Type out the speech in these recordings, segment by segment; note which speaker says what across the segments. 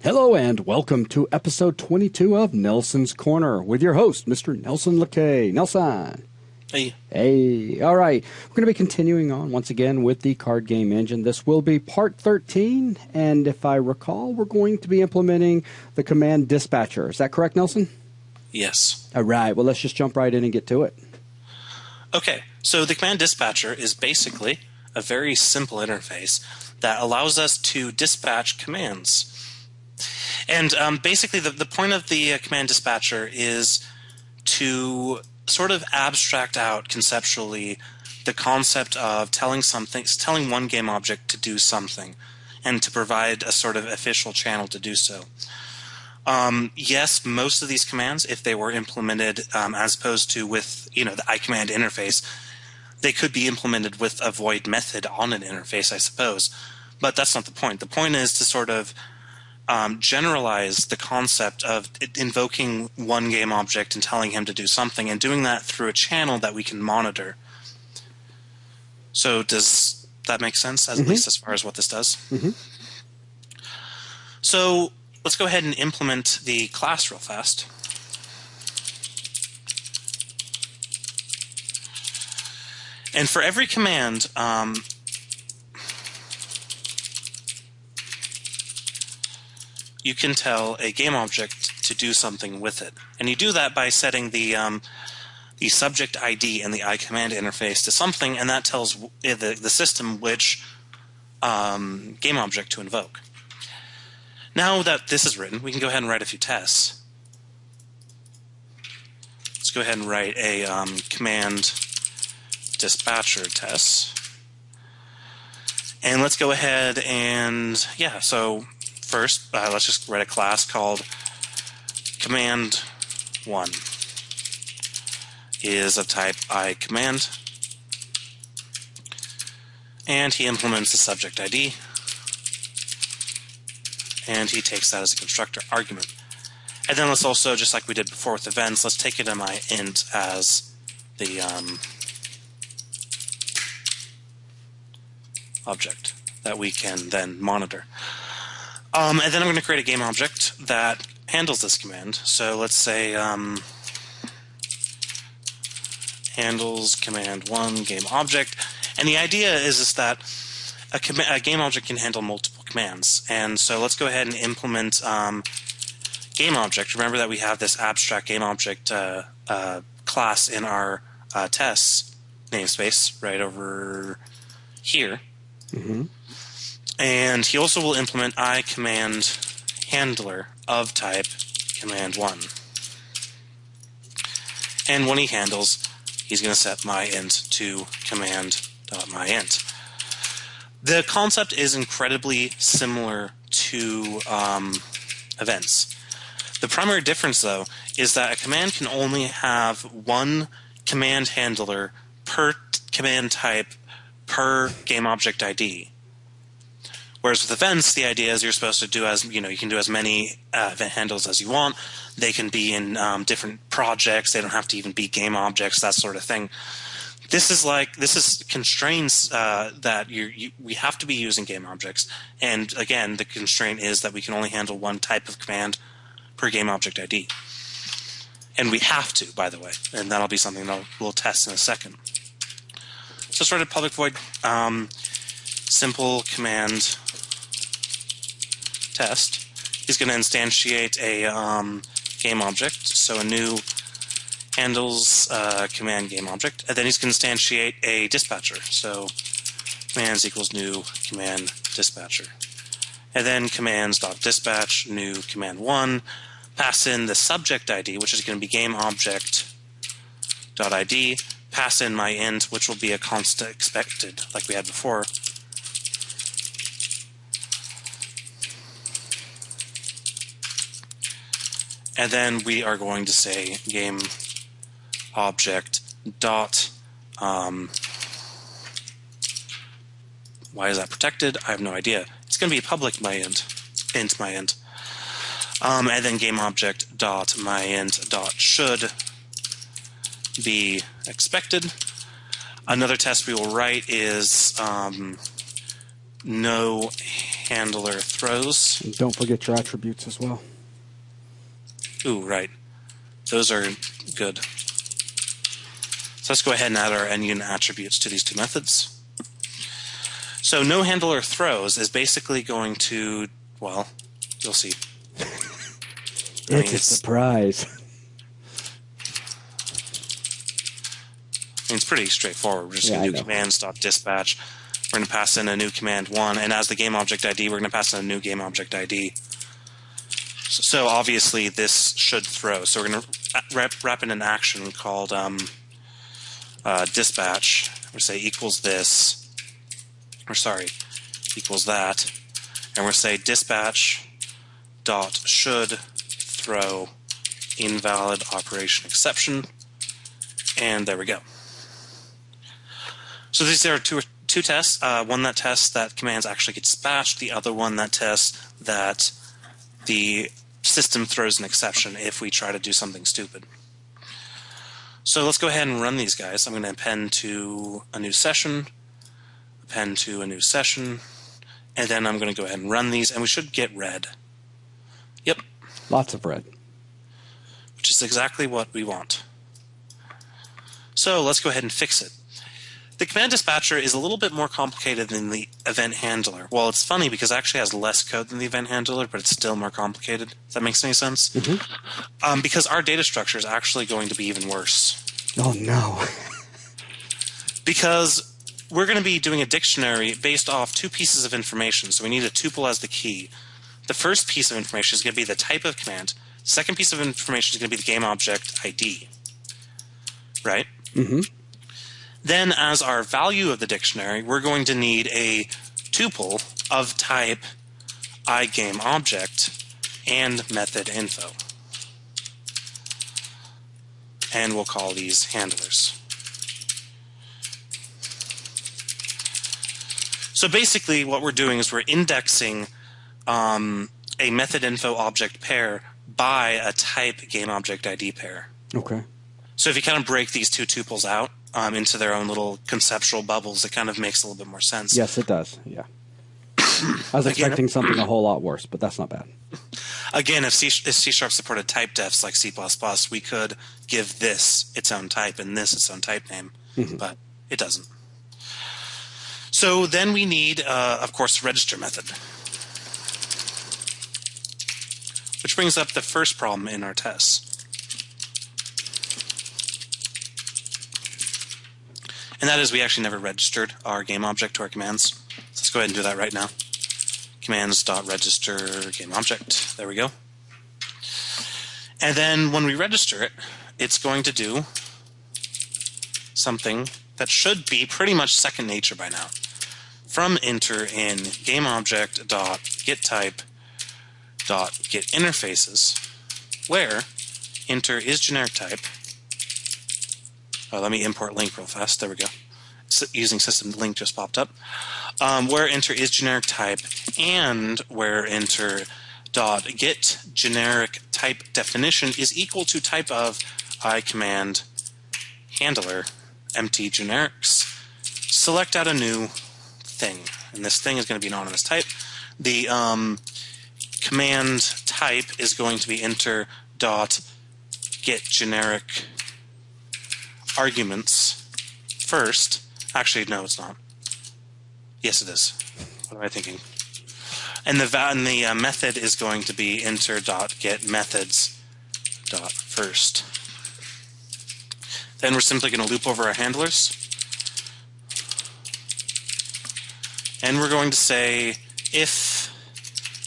Speaker 1: Hello and welcome to episode 22 of Nelson's Corner with your host, Mr. Nelson LeKay. Nelson.
Speaker 2: Hey.
Speaker 1: Hey. All right. We're going to be continuing on once again with the card game engine. This will be part 13, and if I recall, we're going to be implementing the command dispatcher. Is that correct, Nelson?
Speaker 2: Yes.
Speaker 1: All right. Well, let's just jump right in and get to it.
Speaker 2: Okay, so the command dispatcher is basically a very simple interface that allows us to dispatch commands. And basically the point of the command dispatcher is to sort of abstract out conceptually the concept of telling one game object to do something and to provide a sort of official channel to do so. Yes, most of these commands, if they were implemented as opposed to with the iCommand interface, they could be implemented with a void method on an interface, I suppose. But that's not the point. The point is to sort of generalize the concept of invoking one game object and telling him to do something, and doing that through a channel that we can monitor. So does that make sense, at least as far as what this does? So let's go ahead and implement the class real fast. And for every command, you can tell a game object to do something with it. And you do that by setting the subject ID in the iCommand interface to something, and that tells the system which game object to invoke. Now that this is written, we can go ahead and write a few tests. Let's go ahead and write a command dispatcher test. And let's go ahead and, so first, let's just write a class called command1 is of type iCommand, and he implements the subject ID, and he takes that as a constructor argument. And then let's also, just like we did before with events, let's take it in my int as the object that we can then monitor. And then I'm going to create a game object that handles this command. So let's say handles command1 game object. And the idea is that a game object can handle multiple commands. And so let's go ahead and implement game object. Remember that we have this abstract game object class in our tests namespace right over here. And he also will implement iCommand handler of type command1. And when he handles, he's going to set my int to command.myInt. The concept is incredibly similar to events. The primary difference, though, is that a command can only have one command handler per command type per game object ID. Whereas with events, the idea is you're supposed to do you can do as many event handles as you want. They can be in different projects. They don't have to even be game objects, that sort of thing. This is constraints that we have to be using game objects. And again, the constraint is that we can only handle one type of command per game object ID. And we have to, by the way. And that'll be something that we'll test in a second. So start a public void simple command test. He's going to instantiate a game object, so a new handles command game object, and then he's going to instantiate a dispatcher, so commands equals new command dispatcher, and then commands.dispatch new command1, pass in the subject ID, which is going to be game object.id, pass in my int, which will be a constant expected like we had before. And then we are going to say game object dot. Why is that protected? I have no idea. It's going to be public my int my int. And then game object dot my int dot should be expected. Another test we will write is no handler throws.
Speaker 1: And don't forget your attributes as well.
Speaker 2: Ooh, right. Those are good. So let's go ahead and add our NUnit attributes to these two methods. So no handler throws is basically going to, well, you'll see.
Speaker 1: It's a surprise.
Speaker 2: I mean, it's pretty straightforward. We're just going to do commands.dispatch. We're going to pass in a new command 1, and as the game object ID, we're going to pass in a new game object ID. So obviously this should throw. So we're going to wrap in an action called dispatch. We'll say equals this, or sorry, equals that, and we'll say dispatch dot should throw invalid operation exception, and there we go. So these are two tests. One that tests that commands actually get dispatched. The other one that tests that the system throws an exception if we try to do something stupid. So let's go ahead and run these guys. I'm going to append to a new session, append to a new session, and then I'm going to go ahead and run these, and we should get red. Yep.
Speaker 1: Lots of red.
Speaker 2: Which is exactly what we want. So let's go ahead and fix it. The command dispatcher is a little bit more complicated than the event handler. Well, it's funny because it actually has less code than the event handler, but it's still more complicated. If that makes any sense?
Speaker 1: Mm-hmm.
Speaker 2: Because our data structure is actually going to be even worse.
Speaker 1: Oh, no.
Speaker 2: Because we're going to be doing a dictionary based off two pieces of information. So we need a tuple as the key. The first piece of information is going to be the type of command. The second piece of information is going to be the game object ID. Right?
Speaker 1: Mm-hmm.
Speaker 2: Then as our value of the dictionary, we're going to need a tuple of type iGameObject and method info. And we'll call these handlers. So basically what we're doing is we're indexing a method info object pair by a type game object ID pair.
Speaker 1: Okay.
Speaker 2: So if you kind of break these two tuples out into their own little conceptual bubbles, it kind of makes a little bit more sense.
Speaker 1: Yes, it does. Yeah. I was expecting something a whole lot worse, but that's not bad.
Speaker 2: Again, if C# supported type defs like C++, we could give this its own type and this its own type name, but it doesn't. So then we need, of course, the register method, which brings up the first problem in our tests. And that is we actually never registered our game object to our commands. So let's go ahead and do that right now. Commands.register GameObject. There we go. And then when we register it, it's going to do something that should be pretty much second nature by now. From enter in GameObject.getType.getInterfaces, where enter is generic type. Oh, let me import link real fast. There we go. Using system link just popped up. Where enter is generic type and where enter dot get generic type definition is equal to type of iCommand handler empty generics. Select out a new thing, and this thing is going to be an anonymous type. The command type is going to be enter dot get generic arguments first. Actually, no, it's not. Yes, it is. What am I thinking? And the method is going to be enter dot get methods dot first. Then we're simply going to loop over our handlers, and we're going to say if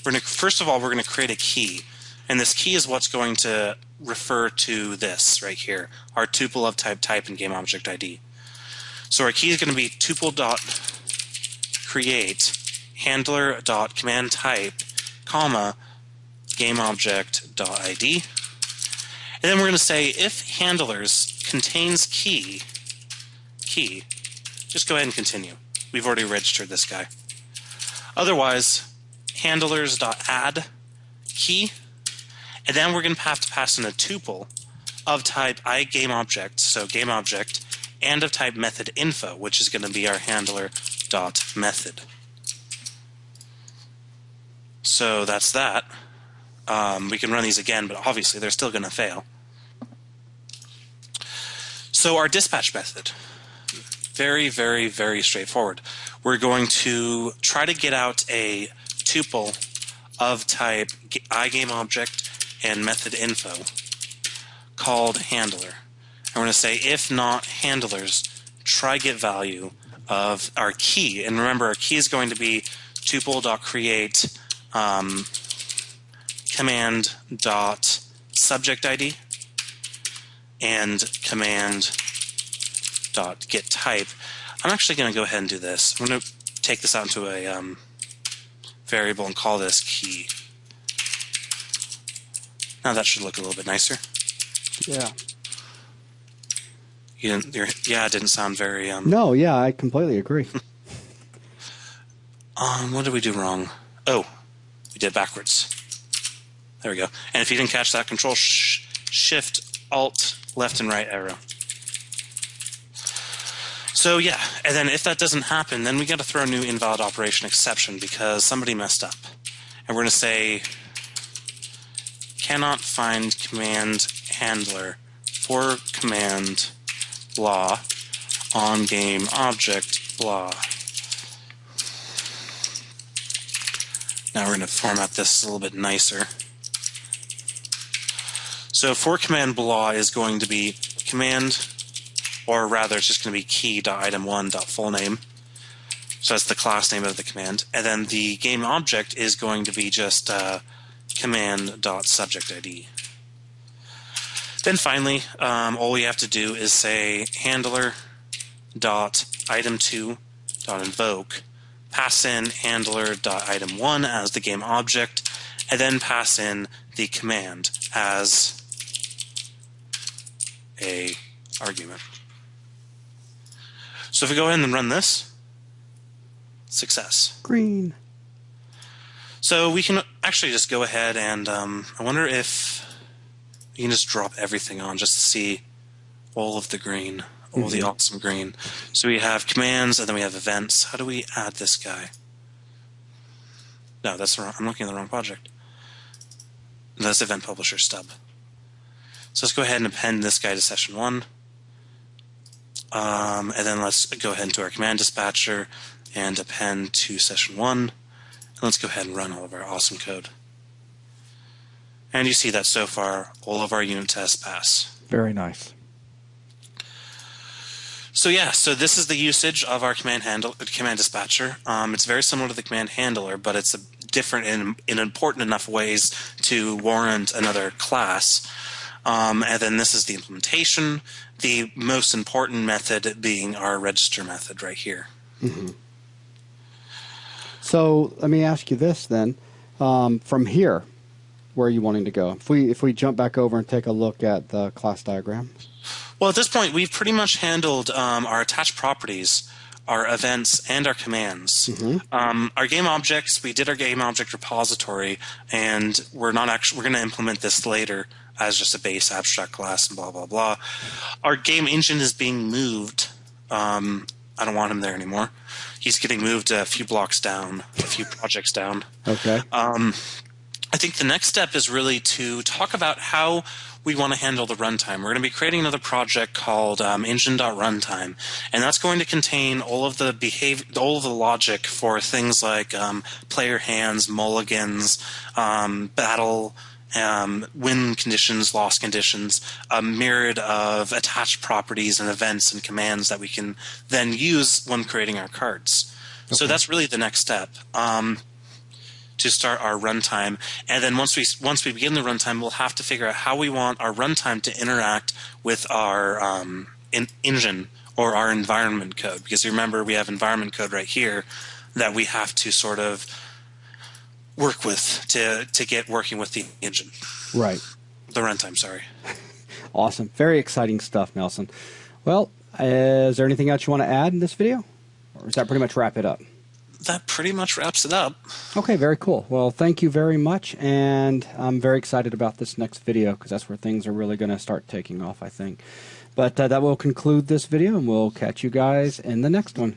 Speaker 2: we're going to, first of all, we're going to create a key, and this key is what's going to refer to this right here, our tuple of type and game object ID. So our key is going to be tuple.create handler.command type, comma, gameObject.id. And then we're going to say if handlers contains key, just go ahead and continue. We've already registered this guy. Otherwise, handlers.add key, and then we're going to have to pass in a tuple of type iGameObject, so gameObject, and of type method info, which is going to be our handler.method. So that's that. We can run these again, but obviously they're still going to fail. So our dispatch method, very, very, very straightforward. We're going to try to get out a tuple of type iGameObject and method info called handler. And we're going to say if not handlers, try get value of our key. And remember, our key is going to be tuple.create command.subjectID and command.getType. I'm actually going to go ahead and do this. I'm going to take this out into a variable and call this key. Now that should look a little bit nicer.
Speaker 1: Yeah.
Speaker 2: It didn't sound very...
Speaker 1: No, yeah, I completely agree.
Speaker 2: What did we do wrong? Oh, we did backwards. There we go. And if you didn't catch that, Control Shift Alt left and right arrow. So yeah, and then if that doesn't happen, then we got to throw a new invalid operation exception because somebody messed up. And we're going to say cannot find command handler for command blah on game object blah. Now we're going to format this a little bit nicer. So for command blah is going to be command, or rather it's just going to be key.item1.fullname. So that's the class name of the command. And then the game object is going to be just command.subjectID. Then finally, all we have to do is say handler.item2.invoke, pass in handler.item1 as the game object, and then pass in the command as a argument. So if we go ahead and run this, success.
Speaker 1: Green.
Speaker 2: So we can actually just go ahead and I wonder if you can just drop everything on just to see all of the green, all the awesome green. So we have commands and then we have events. How do we add this guy? No, that's wrong. I'm looking at the wrong project. That's event publisher stub. So let's go ahead and append this guy to session 1. And then let's go ahead into our command dispatcher and append to session 1. And let's go ahead and run all of our awesome code. And you see that so far, all of our unit tests pass.
Speaker 1: Very nice.
Speaker 2: So yeah, so this is the usage of our command dispatcher. It's very similar to the command handler, but it's different in important enough ways to warrant another class. And then this is the implementation, the most important method being our register method right here.
Speaker 1: Mm-hmm. So let me ask you this then. From here, where are you wanting to go? If we jump back over and take a look at the class diagram.
Speaker 2: Well, at this point, we've pretty much handled our attached properties, our events, and our commands. Mm-hmm. Our game objects, we did our game object repository, and we're going to implement this later as just a base abstract class and blah, blah, blah. Our game engine is being moved. I don't want him there anymore. He's getting moved a few blocks down, a few projects down.
Speaker 1: Okay.
Speaker 2: I think the next step is really to talk about how we want to handle the runtime. We're going to be creating another project called engine.runtime, and that's going to contain all of the logic for things like player hands, mulligans, battle, win conditions, loss conditions, a myriad of attached properties and events and commands that we can then use when creating our cards. Okay. So that's really the next step. To start our runtime, and then once we begin the runtime, we'll have to figure out how we want our runtime to interact with our engine or our environment code. Because you remember, we have environment code right here that we have to sort of work with to get working with the engine.
Speaker 1: Right.
Speaker 2: The runtime. Sorry.
Speaker 1: Awesome. Very exciting stuff, Nelson. Well, is there anything else you want to add in this video, or does that pretty much wrap it up?
Speaker 2: That pretty much wraps it up.
Speaker 1: Okay, very cool. Well, thank you very much, and I'm very excited about this next video because that's where things are really going to start taking off, I think. But that will conclude this video, and we'll catch you guys in the next one.